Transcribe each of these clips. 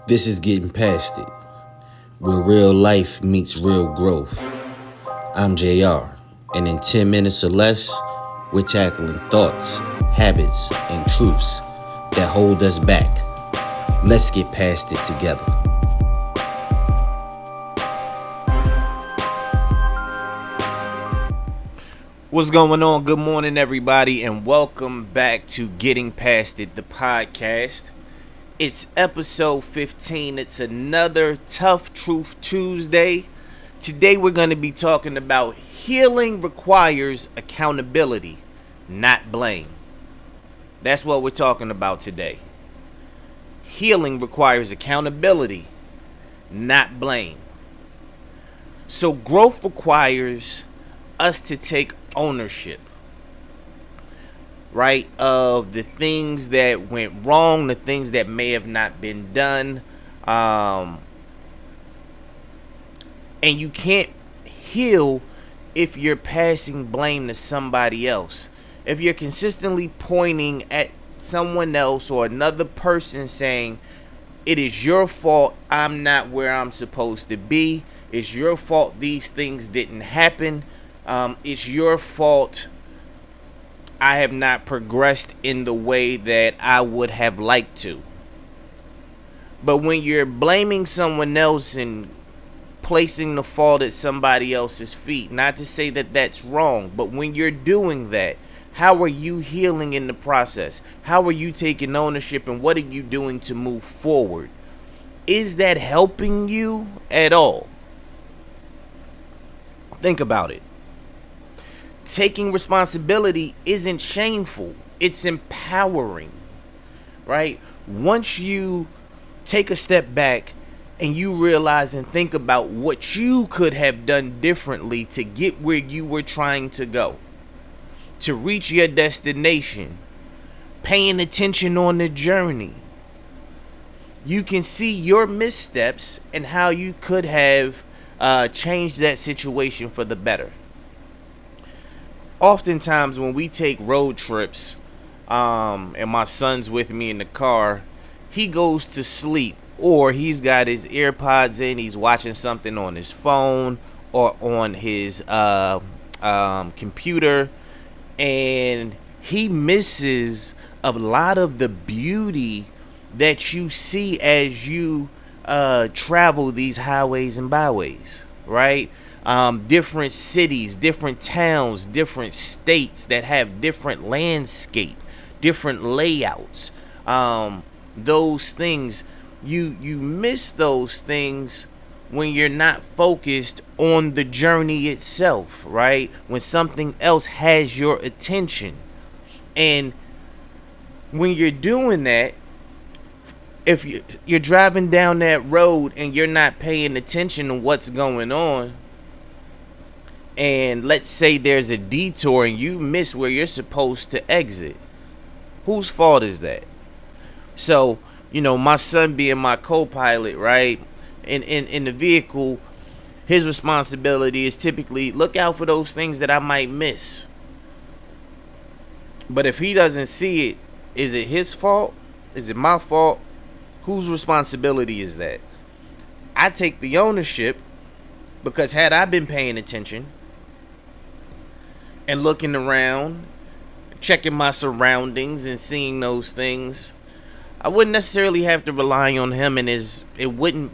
This is Getting Past It, where real life meets real growth. I'm JR, and in 10 minutes or less, we're tackling thoughts, habits, and truths that hold us back. Let's get past it together. What's going on? Good morning, everybody, and welcome back to Getting Past It, the podcast. It's episode 15. It's another Tough Truth Tuesday. Today we're going to be talking about healing requires accountability, not blame. That's what we're talking about today. Healing requires accountability, not blame. So growth requires us to take ownership, right, of the things that went wrong, the things that may have not been done, and you can't heal if you're passing blame to somebody else. If you're consistently pointing at someone else or another person saying, it is your fault I'm not where I'm supposed to be, it's your fault these things didn't happen, it's your fault I have not progressed in the way that I would have liked to. But when you're blaming someone else and placing the fault at somebody else's feet, not to say that that's wrong, but when you're doing that, how are you healing in the process? How are you taking ownership, and what are you doing to move forward? Is that helping you at all? Think about it. Taking responsibility isn't shameful. It's empowering, right? Once you take a step back and you realize and think about what you could have done differently to get where you were trying to go, to reach your destination, paying attention on the journey, you can see your missteps and how you could have changed that situation for the better. Oftentimes when we take road trips, and my son's with me in the car, he goes to sleep, or he's got his AirPods in, he's watching something on his phone or on his computer, and he misses a lot of the beauty that you see as you travel these highways and byways, right? Different cities, different towns, different states that have different landscape, different layouts. Those things, you miss those things when you're not focused on the journey itself, right? When something else has your attention. And when you're doing that, if you're driving down that road and you're not paying attention to what's going on, and let's say there's a detour and you miss where you're supposed to exit, whose fault is that? So, my son being my co-pilot, right, in the vehicle, his responsibility is typically look out for those things that I might miss. But if he doesn't see it, is it his fault? Is it my fault? Whose responsibility is that? I take the ownership, because had I been paying attention and looking around, checking my surroundings and seeing those things, I wouldn't necessarily have to rely on him, and it wouldn't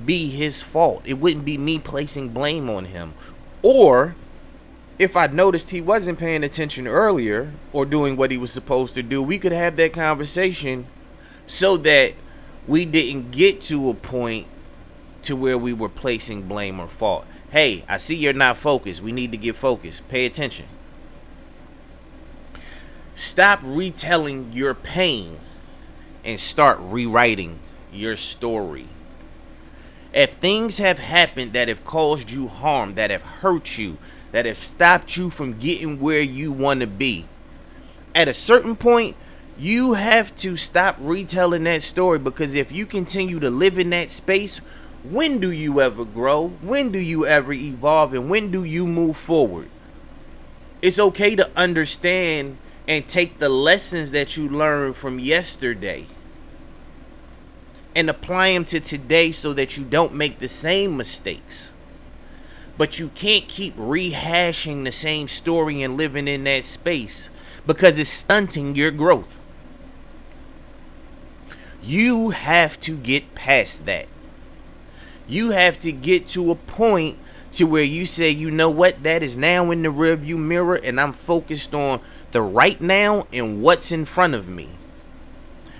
be his fault. It wouldn't be me placing blame on him. Or if I noticed he wasn't paying attention earlier or doing what he was supposed to do, we could have that conversation so that we didn't get to a point to where we were placing blame or fault. Hey, I see you're not focused. We need to get focused. Pay attention. Stop retelling your pain and start rewriting your story. If things have happened that have caused you harm, that have hurt you, that have stopped you from getting where you want to be, at a certain point, you have to stop retelling that story, because if you continue to live in that space, when do you ever grow? When do you ever evolve? And when do you move forward? It's okay to understand and take the lessons that you learned from yesterday and apply them to today so that you don't make the same mistakes. But you can't keep rehashing the same story and living in that space because it's stunting your growth. You have to get past that. You have to get to a point to where you say, you know what, that is now in the rearview mirror and I'm focused on the right now and what's in front of me.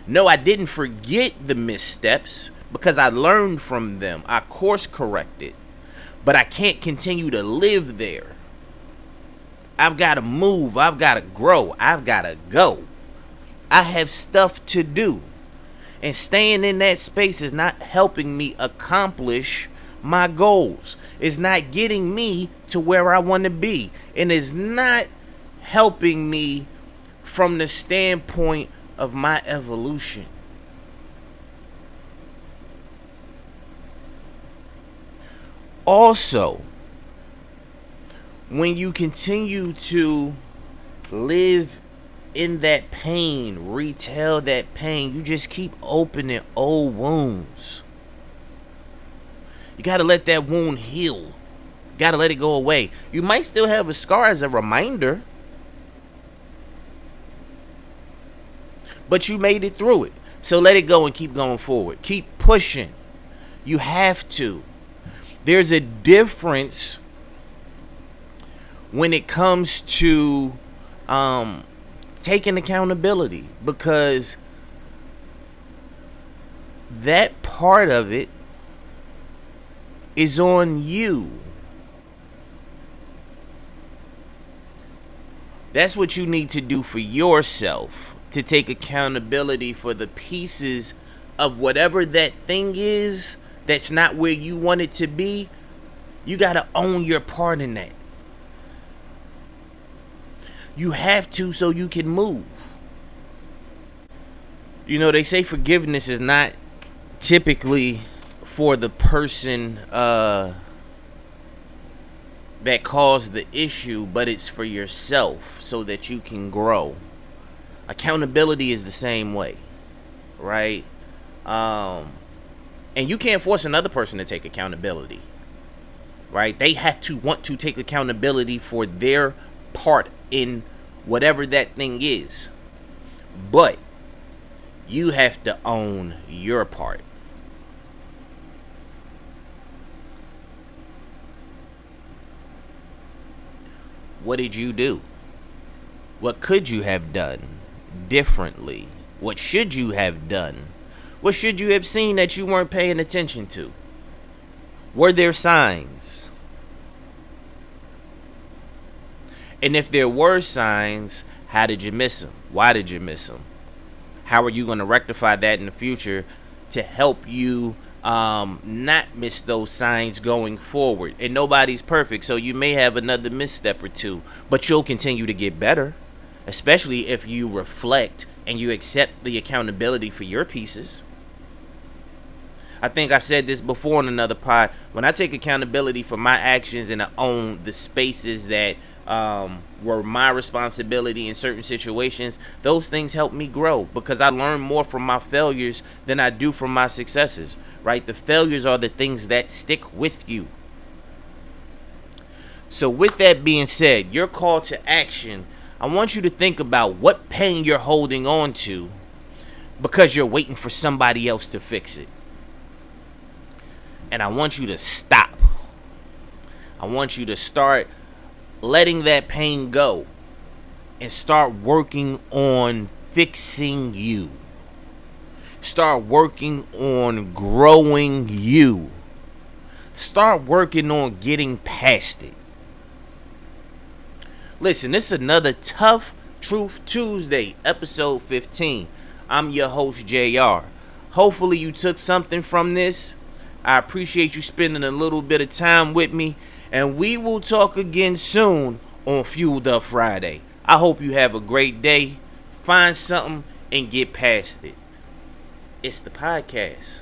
No, I didn't forget the missteps because I learned from them. I course corrected. But I can't continue to live there. I've got to move. I've got to grow. I've got to go. I have stuff to do. And staying in that space is not helping me accomplish my goals. It's not getting me to where I want to be. And it's not helping me from the standpoint of my evolution. Also, when you continue to live in that pain, retell that pain, you just keep opening old wounds. You got to let that wound heal. You got to let it go away. You might still have a scar as a reminder, but you made it through it. So let it go and keep going forward. Keep pushing. You have to. There's a difference when it comes to taking accountability, because that part of it is on you. That's what you need to do for yourself, to take accountability for the pieces of whatever that thing is that's not where you want it to be. You got to own your part in that. You have to, so you can move. You know, they say forgiveness is not typically for the person that caused the issue, but it's for yourself so that you can grow. Accountability is the same way, right? And you can't force another person to take accountability, right? They have to want to take accountability for their part in whatever that thing is. But you have to own your part. What did you do? What could you have done differently? What should you have done? What should you have seen that you weren't paying attention to? Were there signs? And if there were signs, how did you miss them? Why did you miss them? How are you going to rectify that in the future to help you not miss those signs going forward? And nobody's perfect, so you may have another misstep or two, but you'll continue to get better, especially if you reflect and you accept the accountability for your pieces. I think I've said this before in another pod. When I take accountability for my actions and I own the spaces that were my responsibility in certain situations, those things help me grow because I learn more from my failures than I do from my successes, right? The failures are the things that stick with you. So with that being said, your call to action, I want you to think about what pain you're holding on to because you're waiting for somebody else to fix it. And I want you to stop. I want you to start letting that pain go and start working on fixing you. Start working on growing you. Start working on getting past it. Listen, this is another Tough Truth Tuesday, episode 15. I'm your host, JR. Hopefully you took something from this. I appreciate you spending a little bit of time with me, and we will talk again soon on Fueled Up Friday. I hope you have a great day. Find something and get past it. It's the podcast.